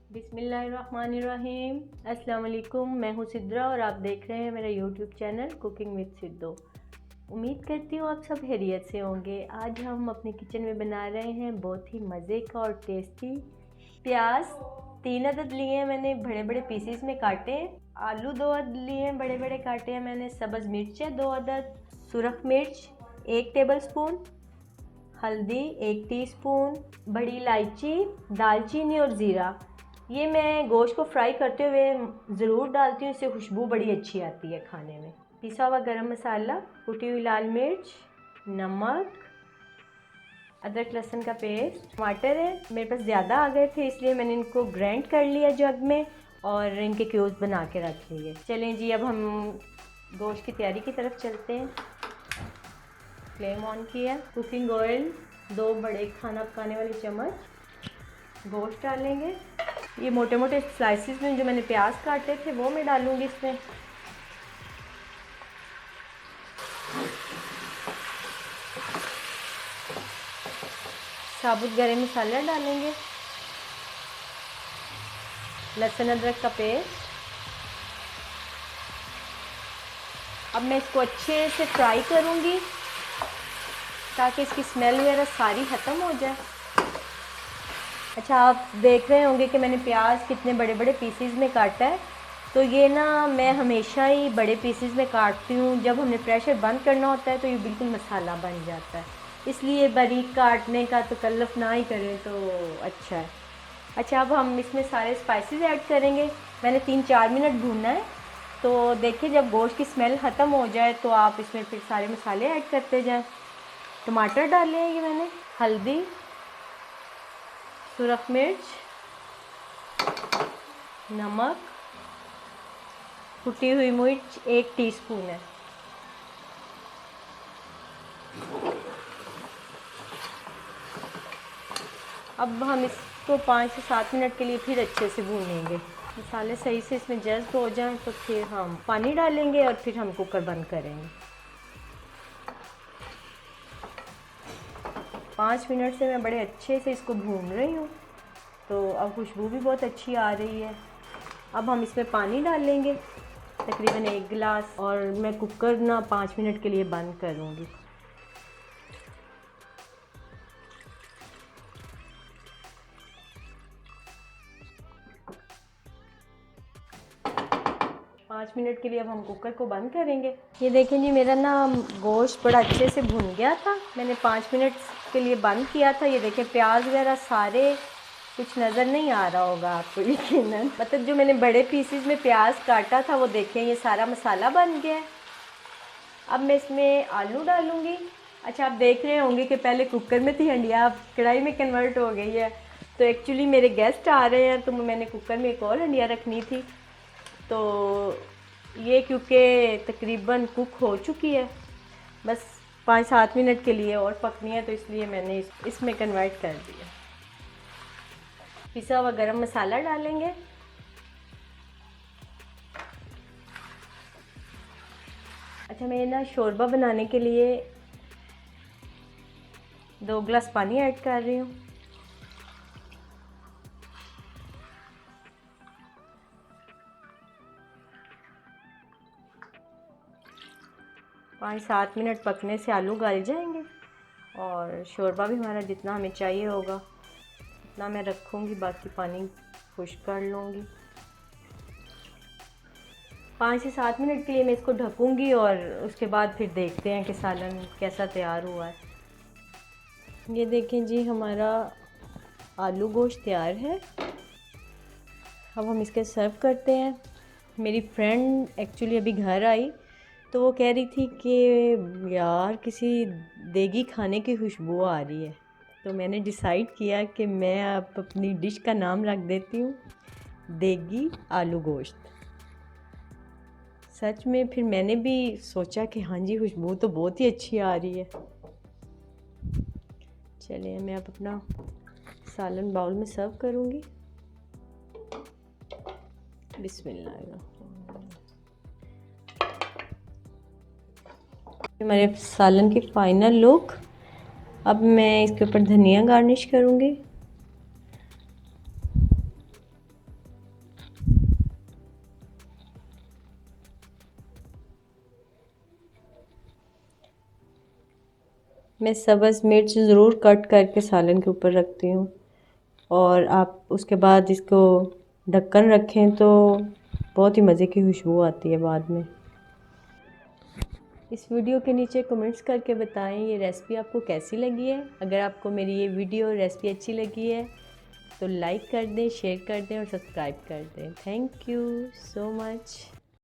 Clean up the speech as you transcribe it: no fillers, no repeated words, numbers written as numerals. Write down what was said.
बिस्मिल्लाहिर्रहमानिर्रहीम। अस्सलाम वालेकुम। मैं हूँ सिद्रा और आप देख रहे हैं मेरा यूट्यूब चैनल कुकिंग विद सिद्धो। उम्मीद करती हूँ आप सब खैरियत से होंगे। आज हम अपने किचन में बना रहे हैं बहुत ही मज़े का और टेस्टी प्याज। 3 अदद लिए हैं मैंने, बड़े बड़े पीसीस में काटे हैं। आलू 2 अदद लिए हैं, बड़े बड़े काटे हैं मैंने। सब्ज़ मिर्चें 2 अदद, सुरख मिर्च 1 टेबलस्पून, हल्दी 1 टीस्पून, बड़ी इलायची, दालचीनी और ज़ीरा। ये मैं गोश्त को फ्राई करते हुए ज़रूर डालती हूँ, इससे खुशबू बड़ी अच्छी आती है खाने में। पिसा हुआ गरम मसाला, कुटी हुई लाल मिर्च, नमक, अदरक लहसुन का पेस्ट, टमाटर है मेरे पास ज़्यादा आ गए थे इसलिए मैंने इनको ग्राइंड कर लिया जग में और इनके क्यूब्स बना के रख लिए। चलें जी, अब हम गोश्त की तैयारी की तरफ चलते हैं। फ्लेम ऑन किया, कुकिंग ऑयल 2 बड़े खाना पकाने वाले चम्मच, गोश्त डालेंगे। ये मोटे मोटे स्लाइसिस में जो मैंने प्याज काटे थे वो मैं डालूंगी इसमें। साबुत गरम मसाला डालेंगे, लहसुन अदरक का पेस्ट। अब मैं इसको अच्छे से फ्राई करूंगी ताकि इसकी स्मेल वगैरह सारी ख़त्म हो जाए। अच्छा, आप देख रहे होंगे कि मैंने प्याज कितने बड़े बड़े पीसीज में काटा है। तो ये ना मैं हमेशा ही बड़े पीसीज में काटती हूँ। जब हमने प्रेशर बंद करना होता है तो ये बिल्कुल मसाला बन जाता है, इसलिए बारीक काटने का तकल्लुफ़ ना ही करें तो अच्छा है। अच्छा, अब हम इसमें सारे स्पाइसेस ऐड करेंगे। मैंने 3-4 मिनट भूनना है। तो देखिए, जब गोश्त की स्मेल ख़त्म हो जाए तो आप इसमें फिर सारे मसाले ऐड करते जाएँ। टमाटर डाले हैं ये मैंने, हल्दी, सुरख मिर्च, नमक, कुटी हुई मिर्च 1 टीस्पून है। अब हम इसको 5 से 7 मिनट के लिए फिर अच्छे से भूनेंगे। मसाले सही से इसमें जज़्ब हो जाएं तो फिर हम पानी डालेंगे और फिर हम कुकर बंद करेंगे। 5 मिनट से मैं बड़े अच्छे से इसको भून रही हूँ, तो अब खुशबू भी बहुत अच्छी आ रही है। अब हम इसमें पानी डालेंगे, तकरीबन 1 गिलास, और मैं कुकर ना 5 मिनट के लिए बंद करूँगी। पाँच मिनट के लिए अब हम कुकर को बंद करेंगे। ये देखें जी, मेरा ना गोश्त बड़ा अच्छे से भुन गया था। मैंने 5 मिनट के लिए बंद किया था। ये देखें, प्याज वगैरह सारे कुछ नज़र नहीं आ रहा होगा आपको यकीनन। मतलब जो मैंने बड़े पीसेस में प्याज काटा था वो देखें, ये सारा मसाला बन गया है। अब मैं इसमें आलू डालूँगी। अच्छा, आप देख रहे होंगे कि पहले कुकर में थी हंडिया, अब कढ़ाई में कन्वर्ट हो गई है। तो एक्चुअली मेरे गेस्ट आ रहे हैं तो मैंने कुकर में एक और हंडिया रखनी थी। तो ये क्योंकि तकरीबन कुक हो चुकी है, बस 5-7 मिनट के लिए और पकनी है, तो इसलिए मैंने इसमें कन्वर्ट कर दिया। पिसा हुआ गरम मसाला डालेंगे, अच्छा, मैं ना शोरबा बनाने के लिए 2 गिलास पानी ऐड कर रही हूँ। पाँच 7 मिनट पकने से आलू गल जाएंगे और शोरबा भी हमारा जितना हमें चाहिए होगा उतना मैं रखूँगी, बाकी पानी खुश्क कर लूँगी। 5 से 7 मिनट के लिए मैं इसको ढकूँगी और उसके बाद फिर देखते हैं कि सालन कैसा तैयार हुआ है। ये देखें जी, हमारा आलू गोश्त तैयार है। अब हम इसके सर्व करते हैं। मेरी फ्रेंड एक्चुअली अभी घर आई तो वो कह रही थी कि यार किसी देगी खाने की खुशबू आ रही है, तो मैंने डिसाइड किया कि मैं अब अपनी डिश का नाम रख देती हूँ देगी आलू गोश्त। सच में फिर मैंने भी सोचा कि हाँ जी, खुशबू तो बहुत ही अच्छी आ रही है। चलिए, मैं अब अपना सालन बाउल में सर्व करूँगी। बिस्मिल्लाह। हमारे सालन की फाइनल लुक। अब मैं इसके ऊपर धनिया गार्निश करूँगी। मैं सब्ज़ मिर्च ज़रूर कट करके सालन के ऊपर रखती हूँ। और आप उसके बाद इसको ढक्कन रखें तो बहुत ही मज़े की खुशबू आती है बाद में। इस वीडियो के नीचे कमेंट्स करके बताएं ये रेसिपी आपको कैसी लगी है। अगर आपको मेरी ये वीडियो रेसिपी अच्छी लगी है तो लाइक कर दें, शेयर कर दें और सब्सक्राइब कर दें। Thank you so much.